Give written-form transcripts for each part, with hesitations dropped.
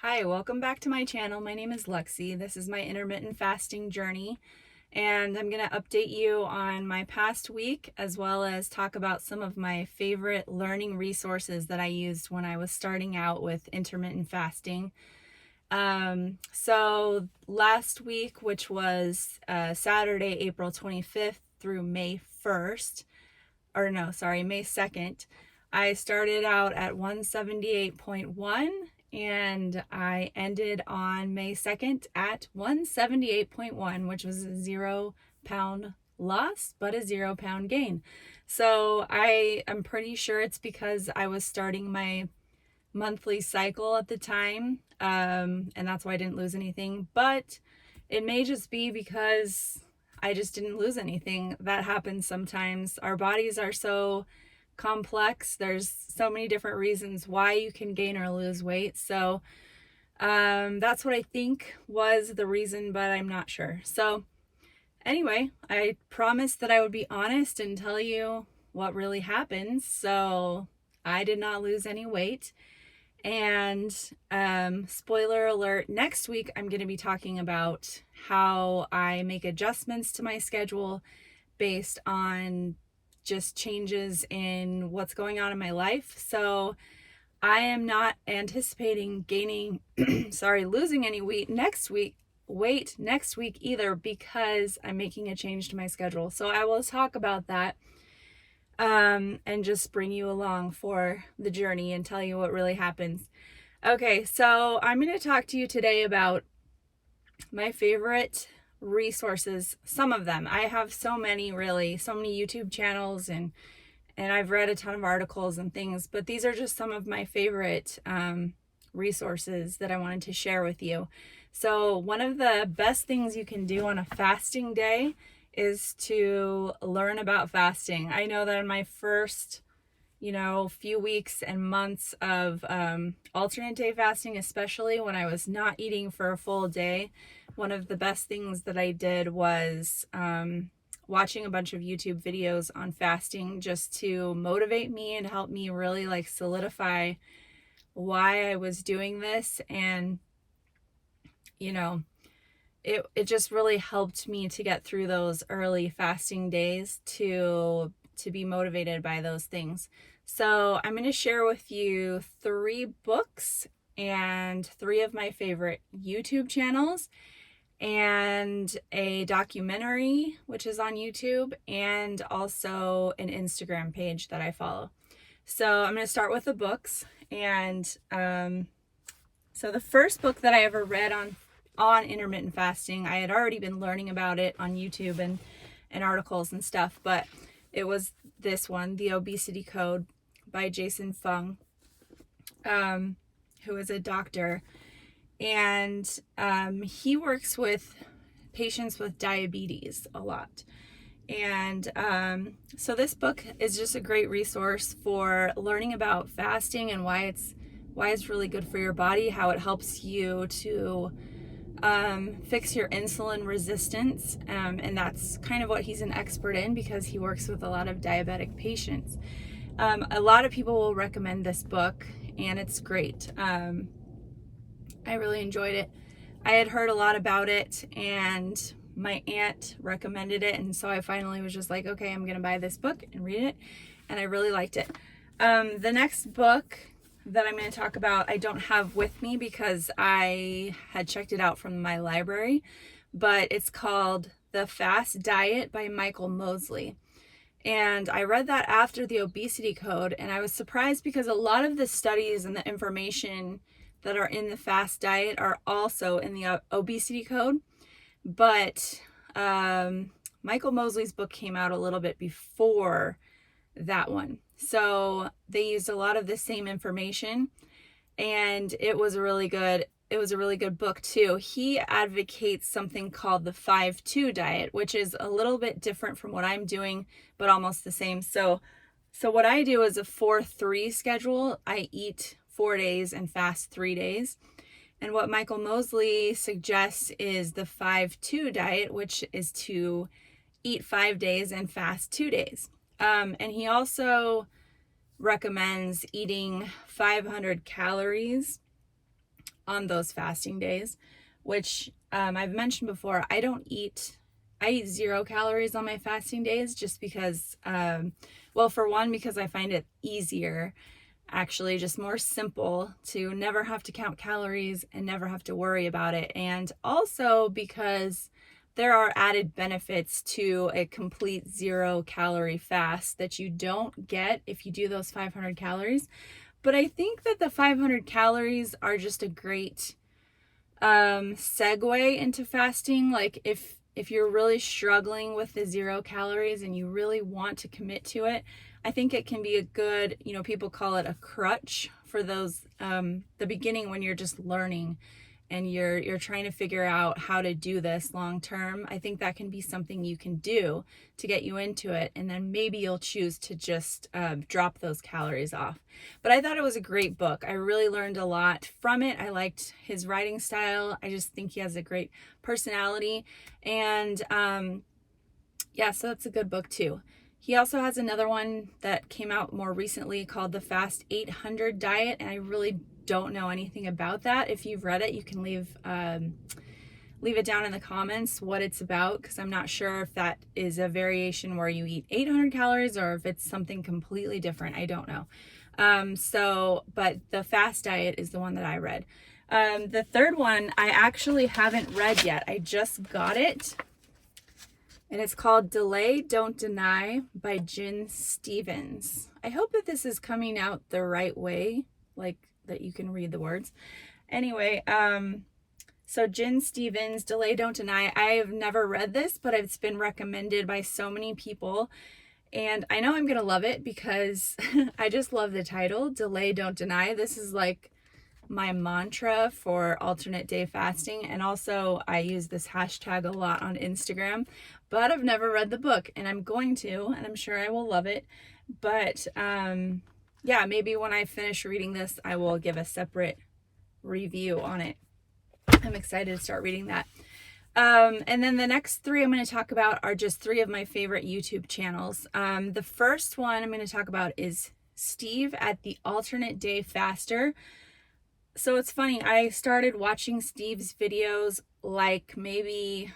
Hi, welcome back to my channel. My name is Lexi. This is my intermittent fasting journey, and I'm going to update you on my past week as well as talk about some of my favorite learning resources that I used when I was starting out with intermittent fasting. So last week, which was Saturday, April 25th through May 1st, or no, sorry, May 2nd, I started out at 178.1 and I ended on May 2nd at 178.1, which was a 0 pound loss, but a 0 pound gain. So I am pretty sure it's because I was starting my monthly cycle at the time, and that's why I didn't lose anything. But it may just be because I just didn't lose anything. That happens sometimes. Our bodies are so complex. There's so many different reasons why you can gain or lose weight. So that's what I think was the reason, but I'm not sure. So anyway, I promised that I would be honest and tell you what really happened. So I did not lose any weight. And spoiler alert, next week I'm going to be talking about how I make adjustments to my schedule based on just changes in what's going on in my life. So I am not anticipating gaining, losing any weight next week either, because I'm making a change to my schedule. So I will talk about that and just bring you along for the journey and tell you what really happens. Okay, so I'm going to talk to you today about my favorite resources, some of them. I have so many, really, so many YouTube channels, and I've read a ton of articles and things, but these are just some of my favorite resources that I wanted to share with you. So one of the best things you can do on a fasting day is to learn about fasting. I know that in my first, few weeks and months of alternate day fasting, especially when I was not eating for a full day, one of the best things that I did was watching a bunch of YouTube videos on fasting, just to motivate me and help me really solidify why I was doing this. And it just really helped me to get through those early fasting days to be motivated by those things. So I'm going to share with you 3 books and 3 of my favorite YouTube channels, and a documentary which is on YouTube, and also an Instagram page that I follow. So I'm going to start with the books. And so the first book that I ever read on intermittent fasting, I had already been learning about it on YouTube and articles and stuff, but it was this one, The Obesity Code by Jason Fung, who is a doctor. And he works with patients with diabetes a lot. And so this book is just a great resource for learning about fasting and why it's really good for your body, how it helps you to fix your insulin resistance. And that's kind of what he's an expert in, because he works with a lot of diabetic patients. A lot of people will recommend this book, and it's great. I really enjoyed it. I had heard a lot about it, and my aunt recommended it, and so I finally was just like, okay, I'm gonna buy this book and read it, and I really liked it. The next book that I'm going to talk about, I don't have with me because I had checked it out from my library, but it's called The Fast Diet by Michael Mosley. And I read that after The Obesity Code, and I was surprised because a lot of the studies and the information that are in the fast diet are also in the Obesity Code. But Michael Mosley's book came out a little bit before that one. So they used a lot of the same information, and it was a really good book too. He advocates something called the 5-2 diet, which is a little bit different from what I'm doing, but almost the same. So what I do is a 4-3 schedule. I eat 4 days and fast 3 days. And what Michael Mosley suggests is the 5-2 diet, which is to eat 5 days and fast 2 days. And he also recommends eating 500 calories on those fasting days, which I've mentioned before. I eat 0 calories on my fasting days just because, well, for one, because I find it easier, actually, just more simple to never have to count calories and never have to worry about it. And also because there are added benefits to a complete 0 calorie fast that you don't get if you do those 500 calories. But I think that the 500 calories are just a great segue into fasting. Like if you're really struggling with the 0 calories and you really want to commit to it, I think it can be a good, people call it a crutch for those, the beginning when you're just learning and you're trying to figure out how to do this long term. I think that can be something you can do to get you into it, and then maybe you'll choose to just drop those calories off. But I thought it was a great book. I really learned a lot from it. I liked his writing style. I just think he has a great personality, and yeah, so that's a good book too. He also has another one that came out more recently called The Fast 800 Diet, and I really don't know anything about that. If you've read it, you can leave it down in the comments what it's about, because I'm not sure if that is a variation where you eat 800 calories or if it's something completely different. I don't know. But the Fast Diet is the one that I read. The third one I actually haven't read yet. I just got it. And it's called Delay, Don't Deny by Jen Stevens. I hope that this is coming out the right way, like that you can read the words. Anyway, so Jen Stevens, Delay, Don't Deny. I have never read this, but it's been recommended by so many people. And I know I'm going to love it because I just love the title, Delay, Don't Deny. This is like my mantra for alternate day fasting, and also I use this hashtag a lot on Instagram, but I've never read the book, and I'm going to, and I'm sure I will love it. But yeah, maybe when I finish reading this, I will give a separate review on it. I'm excited to start reading that. And then the next 3 I'm going to talk about are just 3 of my favorite YouTube channels. The first one I'm going to talk about is Steve at the Alternate Day Faster. So it's funny, I started watching Steve's videos like maybe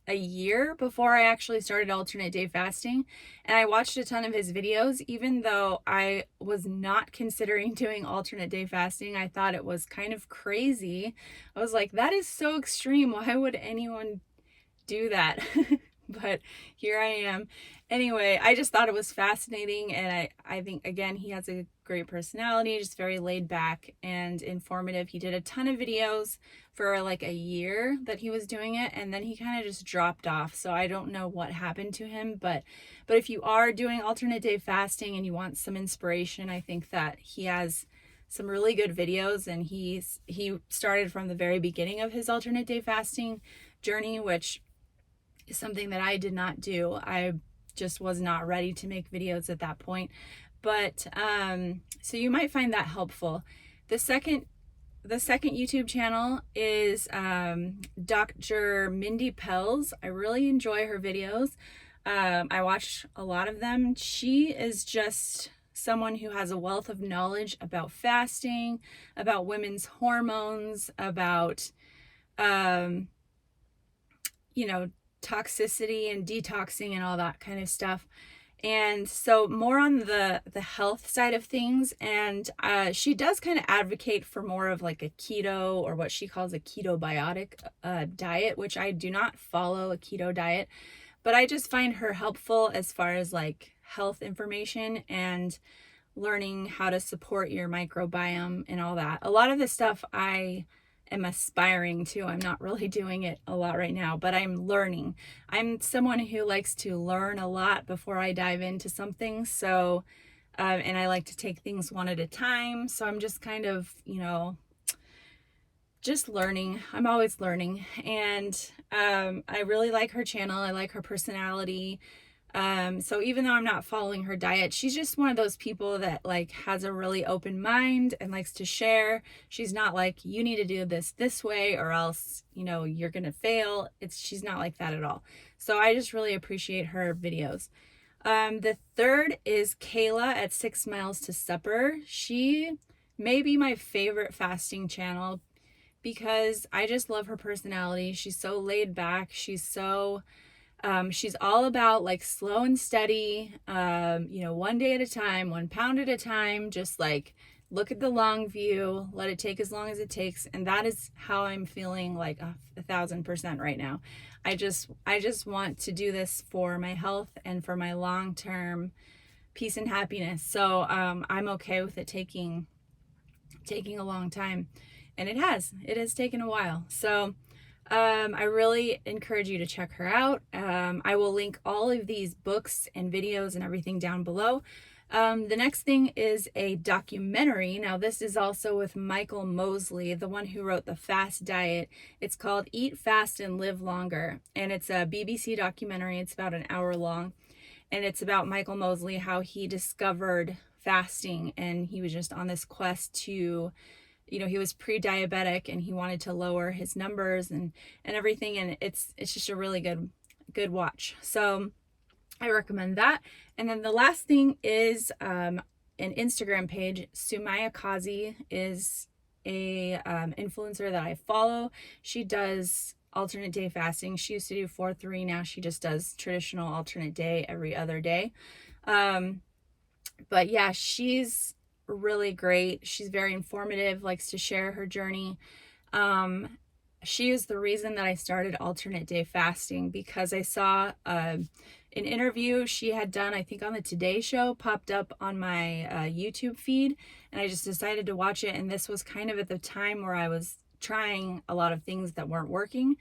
a year before I actually started alternate day fasting, and I watched a ton of his videos. Even though I was not considering doing alternate day fasting, I thought it was kind of crazy. I was like, that is so extreme. Why would anyone do that? But here I am. Anyway, I just thought it was fascinating, and I think, again, he has a great personality, just very laid back and informative. He did a ton of videos for like a year that he was doing it, and then he kind of just dropped off. So I don't know what happened to him, but if you are doing alternate day fasting and you want some inspiration, I think that he has some really good videos, and he started from the very beginning of his alternate day fasting journey, which is something that I did not do. I just was not ready to make videos at that point. But so you might find that helpful. The second YouTube channel is Dr. Mindy Pelz. I really enjoy her videos. I watch a lot of them. She is just someone who has a wealth of knowledge about fasting, about women's hormones, about toxicity and detoxing and all that kind of stuff. And so more on the health side of things, and she does kind of advocate for more of like a keto, or what she calls a ketobiotic diet, which I do not follow a keto diet, but I just find her helpful as far as like health information and learning how to support your microbiome and all that. A lot of the stuff I am aspiring to. I'm not really doing it a lot right now, but I'm learning. I'm someone who likes to learn a lot before I dive into something. So, and I like to take things one at a time. So I'm just kind of, just learning. I'm always learning. And I really like her channel. I like her personality. So even though I'm not following her diet, she's just one of those people that like has a really open mind and likes to share. She's not like, you need to do this way or else, you're going to fail. She's not like that at all. So I just really appreciate her videos. The third is Kayla at 6 Miles to Supper. She maybe my favorite fasting channel because I just love her personality. She's so laid back. She's all about like slow and steady, one day at a time, 1 pound at a time, just like look at the long view, let it take as long as it takes. And that is how I'm feeling, like 1,000% right now. I just want to do this for my health and for my long-term peace and happiness. So I'm okay with it taking a long time, and it has taken a while. So I really encourage you to check her out. I will link all of these books and videos and everything down below. The next thing is a documentary. Now, this is also with Michael Mosley, the one who wrote The Fast Diet. It's called Eat Fast and Live Longer, and it's a BBC documentary. It's about an hour long, and it's about Michael Mosley, how he discovered fasting, and he was just on this quest to, he was pre-diabetic and he wanted to lower his numbers and everything, and it's just a really good watch. So I recommend that. And then the last thing is an Instagram page. Sumaya Kazi is a influencer that I follow. She does alternate day fasting. She used to do 4-3. Now she just does traditional alternate day every other day. But yeah, she's really great. She's very informative, likes to share her journey. She is the reason that I started alternate day fasting, because I saw an interview she had done, I think on the Today Show, popped up on my YouTube feed, and I just decided to watch it. And this was kind of at the time where I was trying a lot of things that weren't working.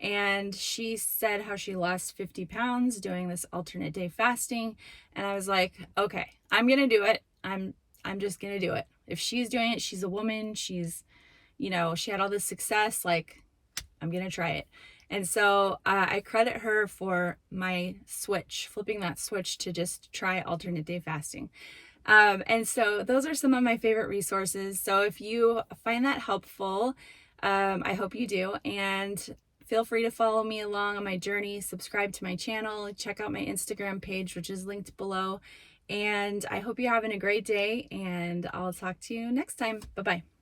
And she said how she lost 50 pounds doing this alternate day fasting. And I was like, okay, I'm going to do it. I'm just going to do it. If she's doing it, she's a woman. She's, she had all this success. Like, I'm going to try it. And so I credit her for my flipping that switch to just try alternate day fasting. And so those are some of my favorite resources. So if you find that helpful, I hope you do. And feel free to follow me along on my journey. Subscribe to my channel. Check out my Instagram page, which is linked below. And I hope you're having a great day, and I'll talk to you next time. Bye-bye.